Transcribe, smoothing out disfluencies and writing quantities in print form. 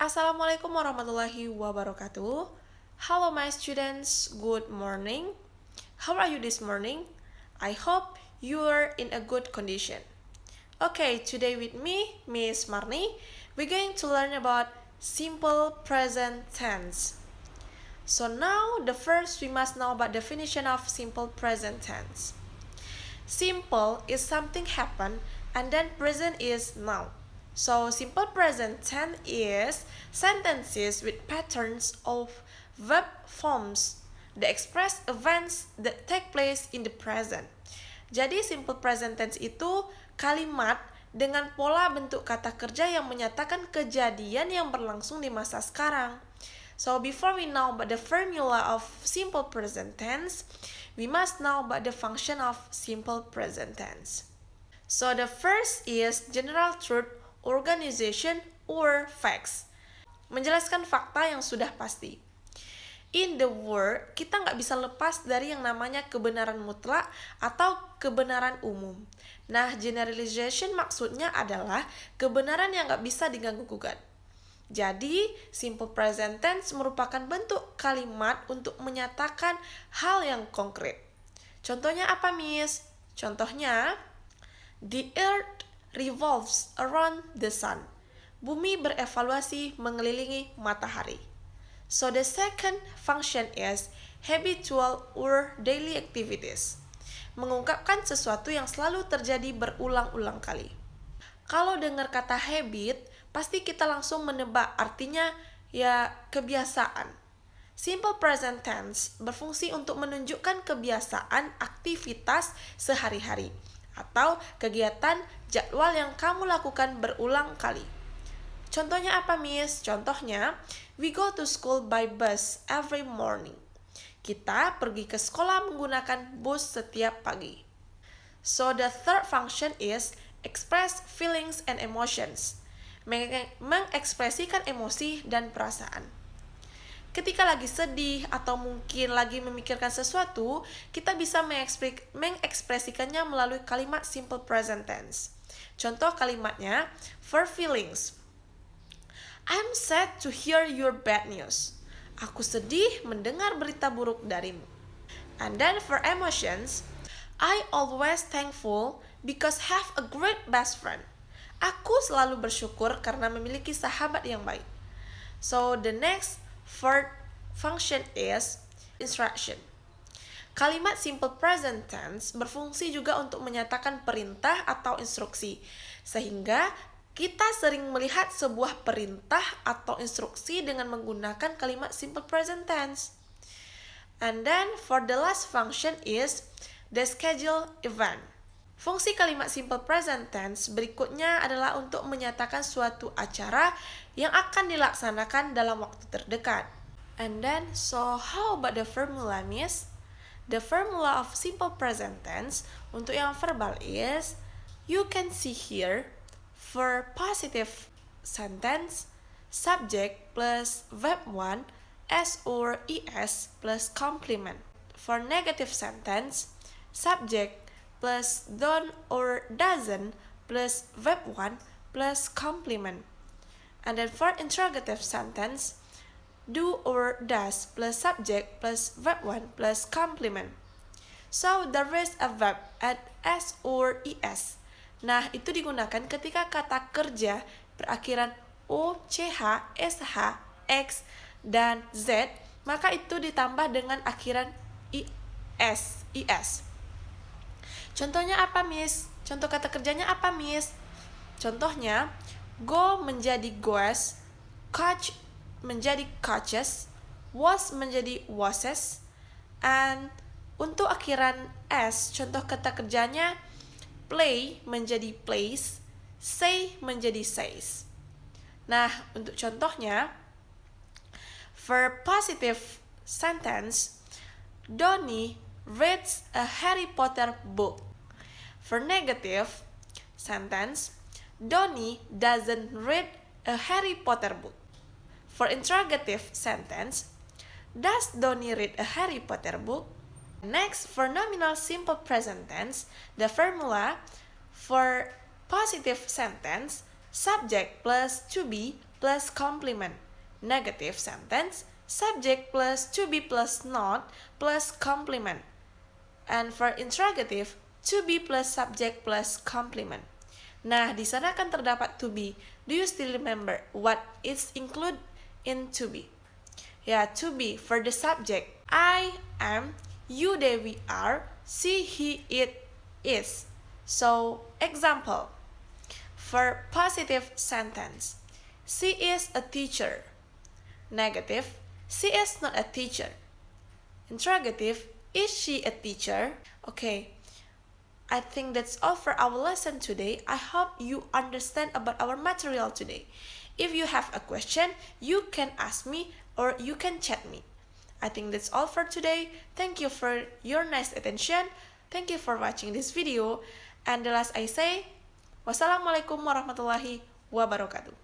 Assalamualaikum warahmatullahi wabarakatuh. Hello my students, good morning. How are you this morning? I hope you are in a good condition. Okay, today with me, Miss Marni, we're going to learn about simple present tense. So now, the first we must know about definition of simple present tense. Simple is something happen and then present is now. So simple present tense is sentences with patterns of verb forms that express events that take place in the present. Jadi simple present tense itu kalimat dengan pola bentuk kata kerja yang menyatakan kejadian yang berlangsung di masa sekarang. So before we know about the formula of simple present tense, we must know about the function of simple present tense. So the first is general truth, organization, or facts. Menjelaskan fakta yang sudah pasti. In the world, kita nggak bisa lepas dari yang namanya kebenaran mutlak atau kebenaran umum. Nah, generalization maksudnya adalah kebenaran yang nggak bisa diganggu-gugat. Jadi, simple present tense merupakan bentuk kalimat untuk menyatakan hal yang konkret. Contohnya apa, Miss? Contohnya, the earth revolves around the sun. Bumi berevaluasi mengelilingi matahari. So the second function is habitual or daily activities. Mengungkapkan sesuatu yang selalu terjadi berulang-ulang kali. Kalau dengar kata habit, pasti kita langsung menebak artinya ya kebiasaan. Simple present tense berfungsi untuk menunjukkan kebiasaan aktivitas sehari-hari atau kegiatan jadwal yang kamu lakukan berulang kali. Contohnya apa, Miss? Contohnya, we go to school by bus every morning. Kita pergi ke sekolah menggunakan bus setiap pagi. So the third function is express feelings and emotions. Mengekspresikan emosi dan perasaan. Ketika lagi sedih atau mungkin lagi memikirkan sesuatu, kita bisa mengekspresikannya melalui kalimat simple present tense. Contoh kalimatnya, for feelings. I'm sad to hear your bad news. Aku sedih mendengar berita buruk darimu. And then for emotions, I always thankful because have a great best friend. Aku selalu bersyukur karena memiliki sahabat yang baik. So the next third function is instruction. Kalimat simple present tense berfungsi juga untuk menyatakan perintah atau instruksi, sehingga kita sering melihat sebuah perintah atau instruksi dengan menggunakan kalimat simple present tense. And then for the last function is the schedule event. Fungsi kalimat simple present tense berikutnya adalah untuk menyatakan suatu acara yang akan dilaksanakan dalam waktu terdekat. And then, so how about the formula, Miss? The formula of simple present tense untuk yang verbal is, you can see here, for positive sentence, subject plus verb 1, s or es plus complement. For negative sentence, subject plus don't or doesn't plus verb 1 plus complement. And then for interrogative sentence, do or does plus subject plus verb 1 plus complement. So there is a verb at s or es. Nah, itu digunakan ketika kata kerja berakhiran o, ch, sh, x, dan z, maka itu ditambah dengan akhiran is. Contohnya apa, Miss? Contoh kata kerjanya apa, Miss? Contohnya, go menjadi goes, coach menjadi coaches, was menjadi wasses, and untuk akhiran s, contoh kata kerjanya play menjadi plays, say menjadi says. Nah, untuk contohnya, for positive sentence, Donnie reads a Harry Potter book. For negative sentence, Donnie doesn't read a Harry Potter book. For interrogative sentence, does Donnie read a Harry Potter book? Next, for nominal simple present tense, the formula for positive sentence, subject plus to be plus complement. Negative sentence, subject plus to be plus not plus complement. And for interrogative, to be plus subject plus complement. Nah, di sana kan terdapat to be. Do you still remember what is included in to be? Ya, to be for the subject. I am, you, they, we are, she, he, it, is. So, example. For positive sentence, she is a teacher. Negative, she is not a teacher. Interrogative, is she a teacher? Okay, I think that's all for our lesson today. I hope you understand about our material today. If you have a question, you can ask me or you can chat me. I think that's all for today. Thank you for your nice attention. Thank you for watching this video. And the last I say, wassalamualaikum warahmatullahi wabarakatuh.